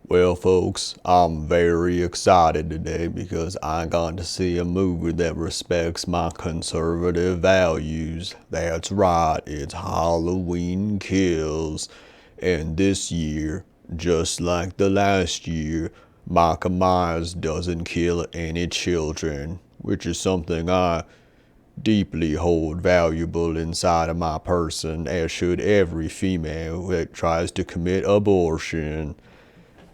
Well, folks, I'm very excited today because I got to see a movie that respects my conservative values. That's right, it's Halloween Kills. And this year, just like the last year, Michael Myers doesn't kill any children, which is something I deeply hold valuable inside of my person, as should every female that tries to commit abortion.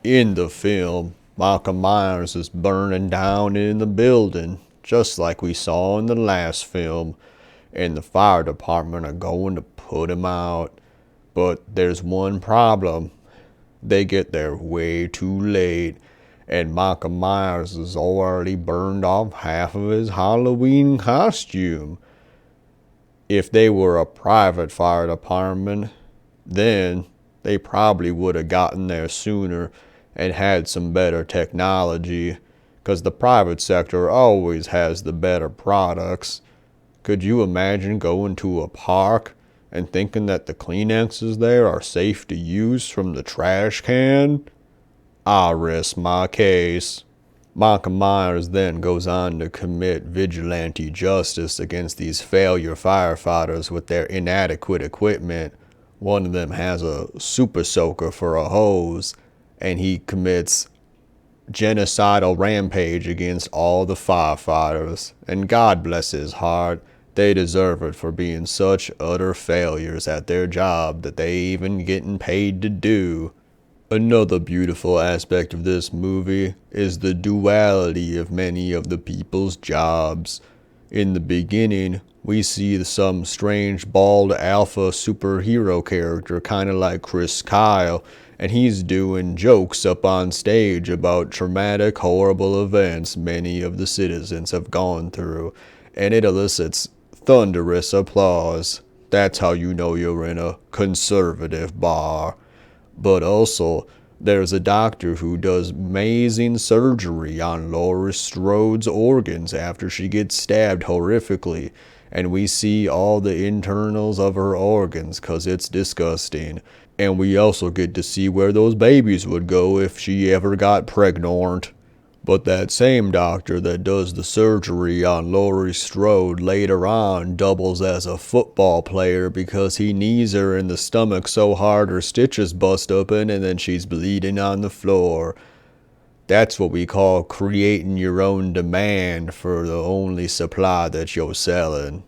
In the film, Michael Myers is burning down in the building, just like we saw in the last film, and the fire department are going to put him out. But there's one problem. They get there way too late, and Michael Myers has already burned off half of his Halloween costume. If they were a private fire department, then they probably would have gotten there sooner and had some better technology, because the private sector always has the better products. Could you imagine going to a park and thinking that the Kleenexes there are safe to use from the trash can? I rest my case. Michael Myers then goes on to commit vigilante justice against these failure firefighters with their inadequate equipment. One of them has a super soaker for a hose, and he commits genocidal rampage against all the firefighters. And God bless his heart, they deserve it for being such utter failures at their job that they even getting paid to do. Another beautiful aspect of this movie is the duality of many of the people's jobs. In the beginning, we see some strange bald alpha superhero character, kind of like Chris Kyle, and he's doing jokes up on stage about traumatic, horrible events many of the citizens have gone through, and it elicits thunderous applause. That's how you know you're in a conservative bar. But also, there's a doctor who does amazing surgery on Laurie Strode's organs after she gets stabbed horrifically, and we see all the internals of her organs because it's disgusting. And we also get to see where those babies would go if she ever got pregnant. But that same doctor that does the surgery on Laurie Strode later on doubles as a football player because he knees her in the stomach so hard her stitches bust open and then she's bleeding on the floor. That's what we call creating your own demand for the only supply that you're selling.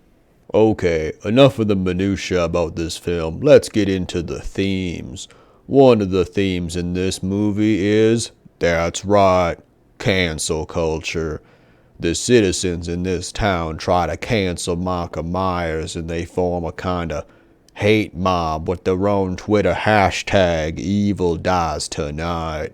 Okay, enough of the minutia about this film. Let's get into the themes. One of the themes in this movie is, that's right, cancel culture. The citizens in this town try to cancel Michael Myers, and they form a kind of hate mob with their own Twitter hashtag evil dies tonight.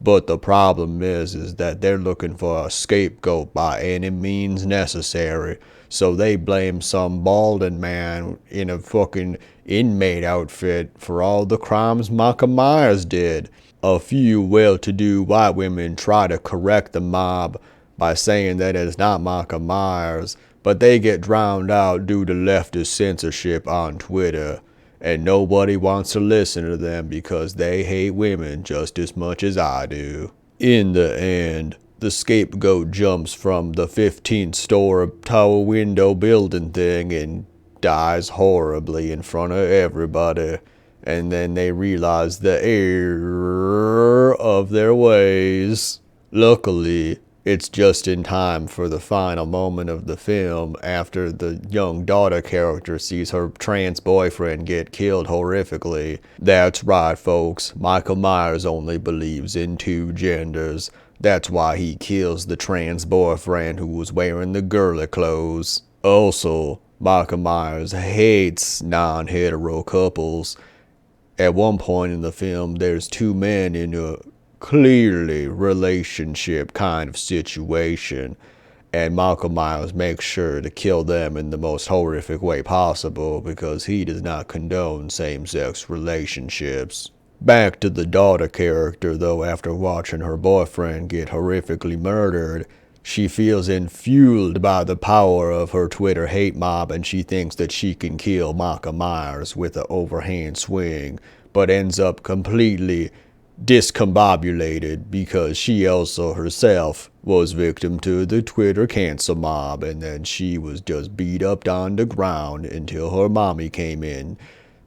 But the problem is that they're looking for a scapegoat by any means necessary. So they blame some balding man in a fucking inmate outfit for all the crimes Michael Myers did. A few well-to-do white women try to correct the mob by saying that it's not Michael Myers, but they get drowned out due to leftist censorship on Twitter. And nobody wants to listen to them because they hate women just as much as I do. In the end, the scapegoat jumps from the 15th story tower window building thing and dies horribly in front of everybody. And then they realize the error of their ways. Luckily, it's just in time for the final moment of the film after the young daughter character sees her trans boyfriend get killed horrifically. That's right, folks. Michael Myers only believes in two genders. That's why he kills the trans boyfriend who was wearing the girly clothes. Also, Michael Myers hates non-hetero couples. At one point in the film, there's two men in a clearly relationship kind of situation, and Michael Myers makes sure to kill them in the most horrific way possible because he does not condone same-sex relationships. Back to the daughter character, though, after watching her boyfriend get horrifically murdered, she feels infueled by the power of her Twitter hate mob, and she thinks that she can kill Michael Myers with an overhand swing, but ends up completely discombobulated because she also herself was victim to the Twitter cancel mob, and then she was just beat up on the ground until her mommy came in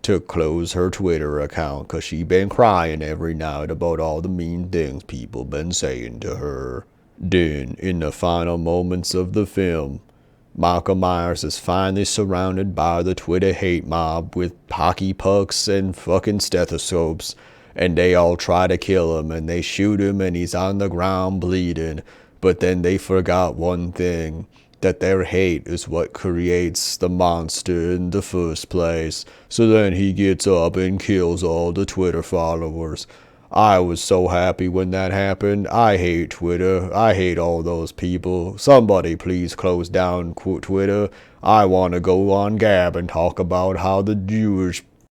to close her Twitter account because she been crying every night about all the mean things people been saying to her. Then, in the final moments of the film, Michael Myers is finally surrounded by the Twitter hate mob with hockey pucks and fucking stethoscopes, and they all try to kill him, and they shoot him, and he's on the ground bleeding. But then they forgot one thing, that their hate is what creates the monster in the first place. So then he gets up and kills all the Twitter followers. I was so happy when that happened. I hate Twitter. I hate all those people. Somebody please close down Twitter. I want to go on Gab and talk about how the Jewish